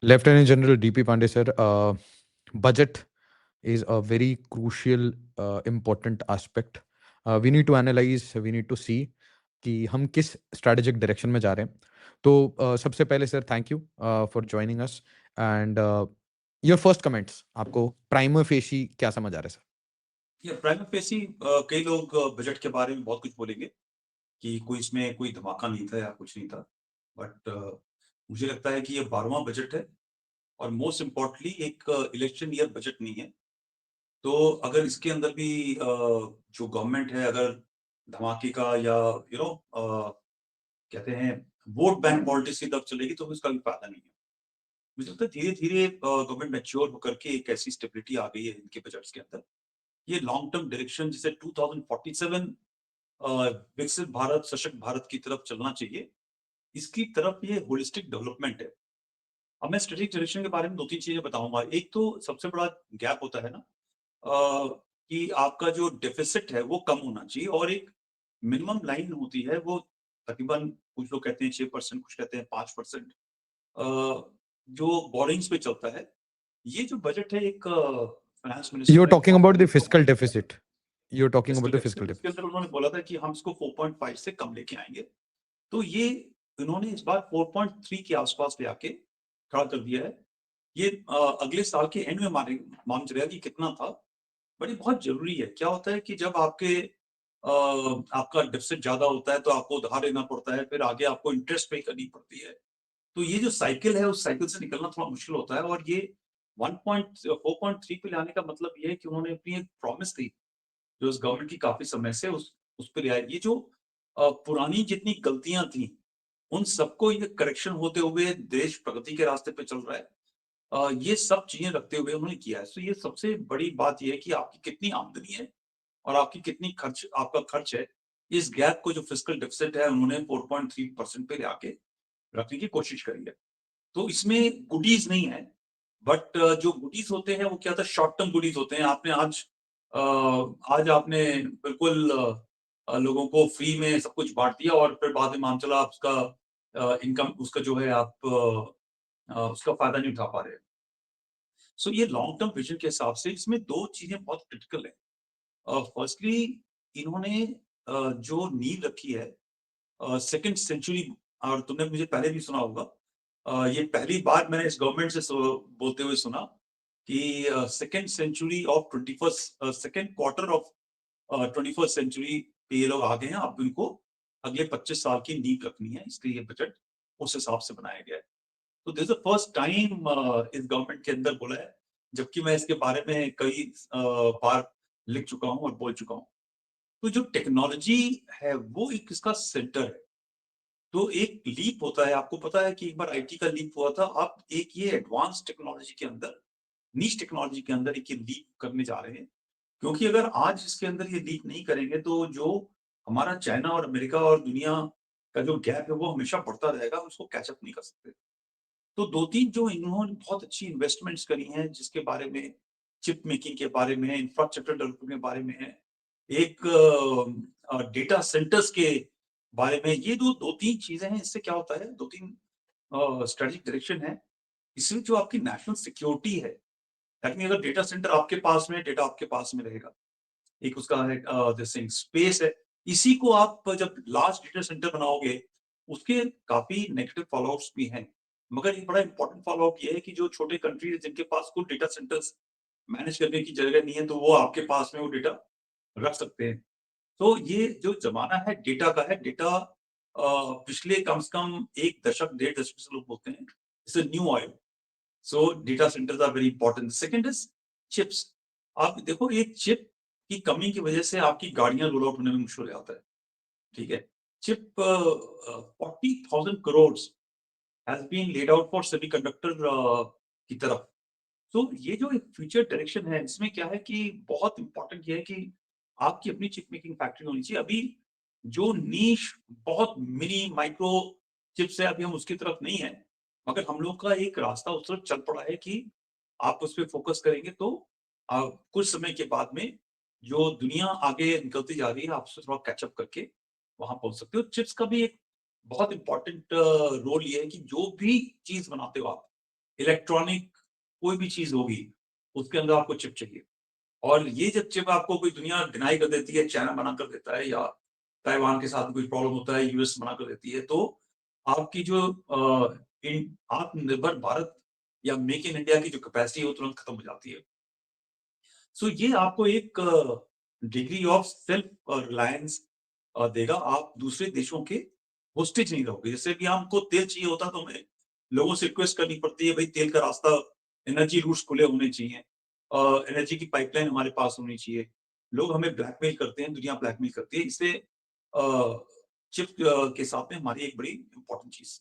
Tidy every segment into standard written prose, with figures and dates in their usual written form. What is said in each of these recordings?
Lieutenant General DP Pandey sir, budget is a very crucial, important aspect. We need to analyze, we need to see कि हम किस strategic direction में जा रहे हैं. तो सबसे पहले sir thank you for joining us and your first comments. आपको प्राइमर फेसी क्या समझ आ रहा है सर? ये प्राइम फेसी कई लोग बजट के बारे में बहुत कुछ बोलेंगे कि कोई इसमें कोई धमाका नहीं था या कुछ नहीं था। बट मुझे लगता है कि ये 12वां बजट है और मोस्ट इम्पोर्टेंटली एक इलेक्शन ईयर बजट नहीं है। तो अगर इसके अंदर भी जो गवर्नमेंट है अगर धमाके का या कहते हैं वोट बैंक पॉलिटिक्स की तरफ चलेगी तो उसका भी फायदा नहीं है। मुझे लगता है धीरे-धीरे गवर्नमेंट मैच्योर होकर के एक ऐसी स्टेबिलिटी आ गई है इनके बजट्स के अंदर। ये लॉन्ग टर्म डायरेक्शन जिसे 2047 अ, विकसित भारत, सशक्त भारत की तरफ चलना चाहिए, इसकी तरफ ये होलिस्टिक डेवलपमेंट है। अब मैं स्ट्रेटेजिक डायरेक्शन के बारे में 2-3 चीज़ें बताऊँगा। एक तो सबसे बड़ा गैप होता है ना कि आपका जो डेफ़िसिट है वो कम होना चाहिए और एक मिनिमम लाइन होती है वो तकरीबन कुछ लोग कहते हैं 6% कुछ कहते हैं 5% अ, जो बोरिंग्स पे चलता है। ये जो बजट है एक फाइनेंस मिनिस्टर यू आर ने टॉकिंग बहुत अबाउट बड़ी द फिजिकल प्रॉमिस किया था। Deficit. You are talking fiscal about the deficit physical उसके डेफिसिट. अंदर उन्होंने बोला था कि हम इसको 4.5 से कम लेके आएँगे। तो ये इन्होंने इस बार 4.3 के आस-पास ले आके खड़ा कर दिया है। ये अगले साल के एंड में मालूम चलेगा कि कितना था, बट ये बहुत ज़रूरी है। क्या होता है कि जब आपका डेफ़िसिट ज़्यादा होता है, तो आपको उधार लेना पड़ता है, फिर आगे आपको इंटरेस्ट पे करनी पड़ती है। तो ये जो साइकिल है, उस साइकिल से निकलना थोड़ा मुश्किल होता है और ये 4.3 पे लाने का मतलब ये है कि उन्होंने अपनी एक प्रॉमिस थी, जो उस गवर्नमेंट की काफ़ी समय से उस पे ले आए। ये जो पुरानी जितनी गलतियाँ थी, उन सबको ये करेक्शन होते हुए देश प्रगति के रास्ते पे चल रहा है। ये सब चीज़ें रखते हुए उन्होंने किया है। सो ये सबसे बड़ी बात ये है कि आपकी कितनी आमदनी है और आपका खर्च है। इस गैप को जो फिस्कल डेफिसिट है उन्होंने 4.3% पे लाके रखने की कोशिश करी है। तो इसमें गुडीज़ नहीं है, बट जो गुडीज़ होते हैं वो क्या होता है शॉर्ट टर्म गुडीज़ होते हैं। अ, आज आपने बिल्कुल लोगों को फ्री में सब कुछ बाँट दिया और फिर बाद में मालूम चला आप उसका इनकम उसका जो है आप उसका फ़ायदा नहीं उठा पा रहे। सो ये लॉन्ग टर्म विज़न के हिसाब से इसमें 2 चीज़ें बहुत क्रिटिकल हैं। फर्स्टली इन्होंने जो नींव रखी है सेकंड सेंचुरी और तुमने मुझे पहले भी सुना होगा ये पहली बार मैंने इस गवर्नमेंट से बोलते हुए सुना कि second century of 21st second quarter of 21st century पे ये लोग आ गए हैं। अब इनको अगले 25 साल की नींव रखनी है, इसलिए ये बजट उस हिसाब से बनाया गया है। तो this is the first time इस गवर्नमेंट के अंदर बोला है, जबकि मैं इसके बारे में कई बार लिख चुका हूँ और बोल चुका हूँ। तो जो टेक्नोलॉजी है, वो एक इसका सेंटर है। तो एक लीप होता है, आपको पता है कि एक बार आईटी का लीप हुआ था, आप एक ये एडवांस टेक्नोलॉजी के अंदर, नीश टेक्नोलॉजी के अंदर एक ये लीप करने जा रहे हैं। क्योंकि अगर आज इसके अंदर ये लीप नहीं करेंगे, तो जो हमारा चाइना और अमेरिका और दुनिया का जो गैप है, वो हमेशा बढ़ता रहेगा, हम उसको कैच अप नहीं कर सकते। तो 2-3 जो इन्होंने बहुत अच्छी इन्वेस्टमेंट्स करी हैं, जिसके बारे में चिप मेकिंग के बारे में, इंफ्रास्ट्रक्चर डेवलपमेंट के बारे में है। एक डेटा सेंटर्स के बारे में ये जो 2-3 चीज़ें हैं, इससे क्या होता है 2-3 स्ट्रेटेजिक डायरेक्शन है। इसमें जो आपकी नेशनल सिक्योरिटी है, दैट मीन अगर डेटा सेंटर आपके पास में है, डेटा आपके पास में रहेगा। एक उसका है दिस थिंग स्पेस है। इसी को आप जब लार्ज डेटा सेंटर बनाओगे, उसके काफ़ी नेगेटिव फॉलोआउट्स भी हैं। मगर एक बड़ा इम्पोर्टेंट फॉलोआउट ये है कि जो छोटे कंट्रीज़ हैं जिनके पास खुद डेटा सेंटर्स मैनेज करने की जगह नहीं है, तो वो आपके पास में वो डेटा रख सकते हैं। तो ये जो ज़माना है डेटा का है, डेटा पिछले कम से कम 1 दशक, डेढ़ दशक से लोग बोलते हैं, it's a new oil. So data centres are very important. Second is chips. आप देखो एक चिप की कमी की वजह से आपकी गाड़ियाँ रोल आउट होने में मुश्किल हो जाता है, ठीक है? Chip 40,000 crore has been laid out for semiconductor की तरफ। तो ये जो एक फ्यूचर डायरेक्शन है, इसमें क्या है कि बहुत इम्पोर्टेंट ये है कि आपकी अपनी चिप मेकिंग फैक्ट्री होनी चाहिए। अभी जो नीश बहुत मिनी माइक्रो चिप्स है, अभी हम उसकी तरफ नहीं हैं। मगर हम लोग का एक रास्ता उस तरफ चल पड़ा है कि आप उस पे फ़ोकस करेंगे तो कुछ समय के बाद में जो दुनिया आगे निकलती जा रही है, आप उससे थोड़ा कैच अप करके वहाँ पहुँच सकते हो। चिप्स का भी एक बहुत इम्पोर्टेंट रोल ये है कि जो भी चीज़ बनाते हो आप इलेक्ट्रॉनिक कोई भी चीज होगी, उसके अंदर आपको चिप चाहिए। और ये जब चिप आपको कोई दुनिया डिनाई कर देती है, चाइना मना कर देता है, या ताइवान के साथ कोई प्रॉब्लम होता है, यूएस मना कर देती है, तो आपकी जो आत्मनिर्भर भारत या मेक इन इंडिया की जो कैपेसिटी है वो तुरंत खत्म हो जाती है। सो ये आपको एक डिग्री ऑफ सेल्फ रिलायंस देगा। आप दूसरे देशों के होस्टेज नहीं रहोगे। जैसे कि हमको तेल चाहिए होता तो हमें लोगों से रिक्वेस्ट करनी पड़ती है, भाई तेल का रास्ता, एनर्जी रूट्स खुले होने चाहिए, एनर्जी की पाइपलाइन हमारे पास होनी चाहिए। लोग हमें ब्लैकमेल करते हैं, दुनिया ब्लैकमेल करती है। इससे चिप के साथ में हमारी एक बड़ी इंपॉर्टेंट चीज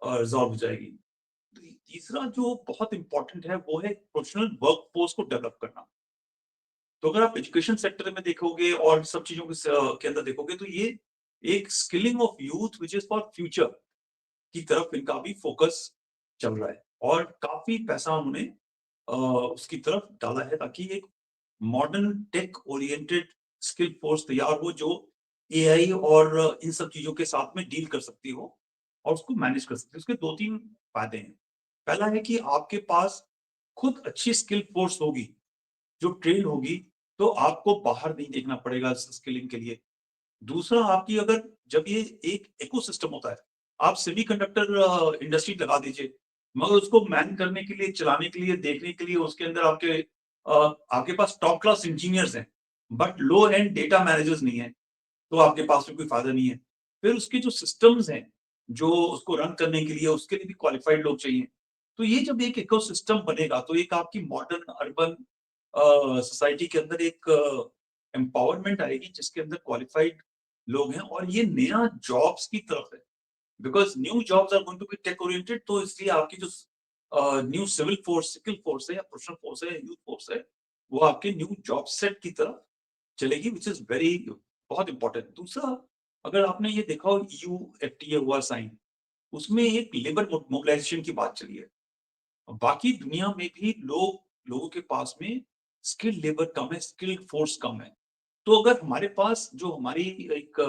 रिजॉल्व हो जाएगी। तो तीसरा जो बहुत इंपॉर्टेंट है वो है प्रोफेशनल वर्कफोर्स को डेवलप करना। तो अगर आप एजुकेशन सेक्टर में देखोगे और सब चीजों के अंदर देखोगे, तो ये एक skilling of youth which is for future की तरफ इनका भी फोकस चल रहा है, और काफी पैसा उन्होंने उसकी तरफ डाला है, ताकि एक modern tech oriented skill force तैयार हो, जो एआई और इन सब चीजों के साथ में डील कर सकती हो और उसको मैनेज कर सकती है। उसके दो तीन फायदे हैं। पहला है कि आपके पास खुद अच्छी स्किल फोर्स होगी जो ट्रेन होगी, तो आपको बाहर नहीं देखना पड़ेगा स्किलिंग के लिए। दूसरा, आपकी अगर जब ये एक इकोसिस्टम होता है, आप सेमीकंडक्टर इंडस्ट्री लगा दीजिए, मगर उसको मैन करने के लिए, चलाने के लिए, देखने के लिए उसके अंदर आपके पास टॉप क्लास इंजीनियर्स हैं, but low and data managers नहीं है, तो आपके पास में कोई फायदा नहीं है। फिर उसके जो सिस्टम्स हैं, जो उसको रन करने के लिए, उसके लिए भी क्वालिफाइड लोग चाहिए। तो ये जब एक इकोसिस्टम बनेगा, तो एक आपकी मॉडर्न अर्बन सोसाइटी के अंदर एक एम्पावरमेंट आएगी, जिसके अंदर क्वालिफाइड लोग हैं, और ये नया जॉब्स की तरफ है। Because new jobs are going to be tech oriented, तो इसलिए आपकी जो new civil force, skill force है, या प्रोफेशनल फोर्स है, या यूथ फोर्स है, वो आपके न्यू जॉब सेट की तरफ चलेगी, विच इज वेरी बहुत इंपॉर्टेंट। दूसरा, अगर आपने ये देखा हो, ईयू एफटीए हुआ साइन, उसमें एक लेबर मोबिलाइजेशन की बात चली है। बाकी दुनिया में भी लोगों के पास में स्किल्ड लेबर कम है, स्किल्ड फोर्स कम है। तो अगर हमारे पास जो हमारी एक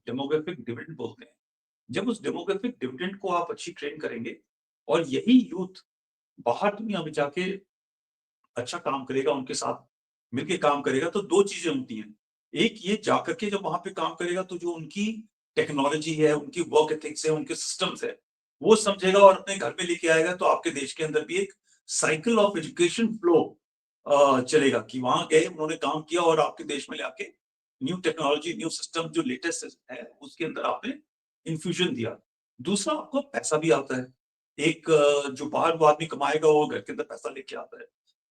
डेमोग्राफिक डिविडेंड बोलते हैं, जब उस डेमोग्राफिक डिविडेंड को आप अच्छी ट्रेन करेंगे, और यही यूथ बाहर दुनिया में जाके अच्छा काम करेगा, उनके साथ मिलके काम करेगा, तो दो चीजें होती हैं। एक, ये जाकर के जब वहां पे काम करेगा, तो जो उनकी टेक्नोलॉजी है, उनकी वर्क एथिक्स है, उनके सिस्टम्स है, वो समझेगा और अपने घर में लेके आएगा। तो आपके देश के अंदर भी एक साइकिल ऑफ एजुकेशन फ्लो चलेगा, कि वहां गए, उन्होंने काम किया, और आपके देश में लाके न्यू टेक्नोलॉजी, न्यू सिस्टम जो लेटेस्ट है, उसके अंदर आपने इन्फ्यूजन दिया। दूसरा, आपको पैसा भी आता है। एक जो बाहर वो आदमी कमाएगा, वो घर के अंदर पैसा लेके आता है।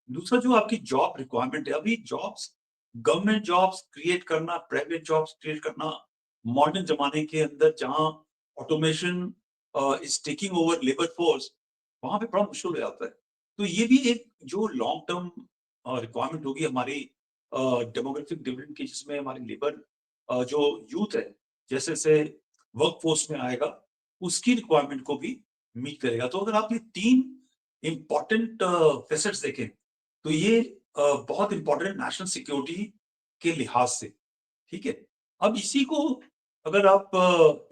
दूसरा, जो आपकी जॉब रिक्वायरमेंट है, अभी जॉब्स, गवर्नमेंट जॉब्स क्रिएट करना, प्राइवेट जॉब्स क्रिएट करना, मॉडर्न जमाने के अंदर जहां automation is taking over labour force, वहां पे बड़ा मुश्किल हो जाता है। तो ये भी एक जो लॉन्ग टर्म रिक्वायरमेंट होगी हमारी डेमोग्राफिक डिविडेंड की, जिसमें हमारी लेबर जो यूथ है, जैसे जैसे वर्क फोर्स में आएगा, उसकी रिक्वायरमेंट को भी मीट करेगा। तो अगर आप ये तीन इंपॉर्टेंट फेसेट्स देखें, तो ये बहुत इंपॉर्टेंट नेशनल सिक्योरिटी के लिहाज से, ठीक है। अब इसी को अगर आप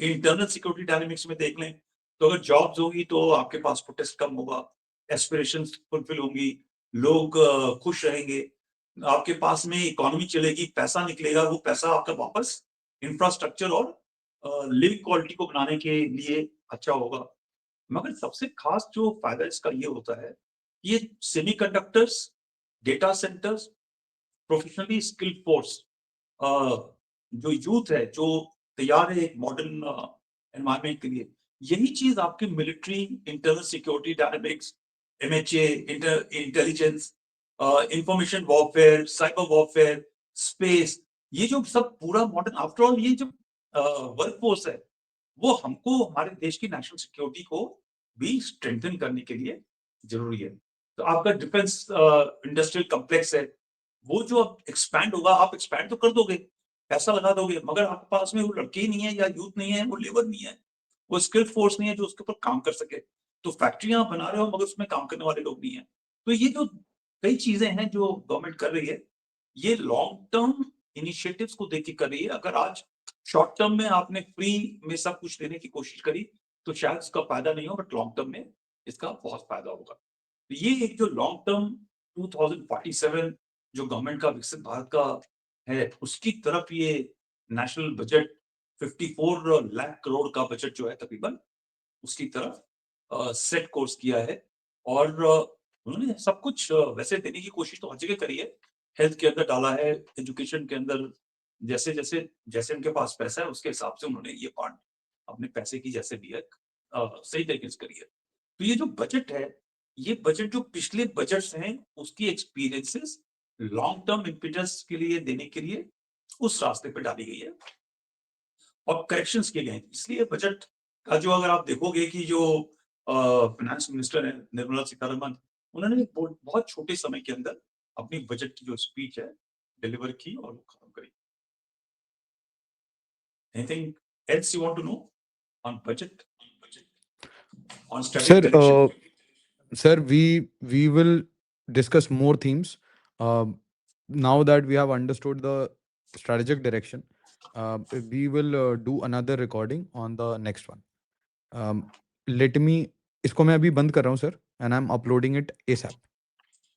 इंटरनल सिक्योरिटी डायनेमिक्स में देख लें, तो अगर जॉब्स होगी, तो आपके पास प्रोटेस्ट कम होगा, एस्पिरेशंस फुलफिल होंगी, लोग खुश रहेंगे, आपके पास में इकोनॉमी चलेगी, पैसा निकलेगा, वो पैसा आपका वापस इंफ्रास्ट्रक्चर और लिविंग क्वालिटी को बनाने के लिए अच्छा होगा। मगर सबसे खास जो फायदा इसका ये होता है, ये semiconductors, data centres, professionally skilled force, जो यूथ है, जो तैयार है एक मॉडर्न एनवायरनमेंट के लिए, यही चीज आपके military, internal security dynamics, MHA, intelligence, information warfare, cyber warfare, space, ये जो सब पूरा मॉडर्न, आफ्टर ऑल ये जो वर्क फोर्स है, वो हमको हमारे देश की नेशनल सिक्योरिटी को भी स्ट्रेंथन करने के लिए जरूरी है। तो आपका डिफेंस इंडस्ट्रियल कॉम्प्लेक्स है, वो जो अब एक्सपैंड होगा, आप एक्सपैंड तो कर दोगे, पैसा लगा दोगे, मगर आपके पास में वो लड़के ही नहीं है, या यूथ नहीं है, वो लेबर नहीं है, वो स्किल फोर्स नहीं है जो उसके ऊपर काम कर सके। तो फैक्ट्रियां बना रहे हो, मगर उसमें काम करने वाले लोग नहीं है। तो ये जो कई चीजें हैं जो गवर्नमेंट कर रही है, ये लॉन्ग टर्म इनिशिएटिव्स को देख के कर रही है। अगर आज शॉर्ट टर्म में आपने फ्री में सब कुछ देने की कोशिश करी, तो शायद इसका फायदा नहीं हो, बट लॉन्ग टर्म में इसका बहुत फायदा होगा। तो ये एक जो लॉन्ग टर्म 2047 जो गवर्नमेंट का विकसित भारत का है, उसकी तरफ ये नेशनल बजट 54 लाख करोड़ का बजट जो है तकरीबन, उसकी तरफ सेट कोर्स किया है। और उन्होंने सब कुछ वैसे देने की कोशिश तो हर जगह करी है। हेल्थ के अंदर डाला है, एजुकेशन के अंदर जैसे जैसे जैसे उनके पास पैसा है उसके हिसाब से उन्होंने ये पार्ट अपने पैसे की जैसे भी है सही तरीके से करी है। तो ये जो बजट है, ये बजट जो पिछले बजट्स हैं उसकी एक्सपीरियंसेस लॉन्ग टर्म इम्पीडेंस के लिए देने के लिए उस रास्ते पे डाली गई है और करेक्शंस किए गए हैं। इसलिए बजट का जो अगर आप देखोगे कि जो फाइनेंस मिनिस्टर है निर्मला सीतारमन, उन्होंने बहुत छोटे समय के अंदर अपनी बजट की जो स्पीच है डिलीवर की और वो खत्म करी। Anything else you want to know on budget? On strategic Sir, direction? sir, we will discuss more themes. Now that we have understood the strategic direction, we will do another recording on the next one. Let me, इसको मैं अभी बंद कर रहा हूँ sir, and I'm uploading it ASAP.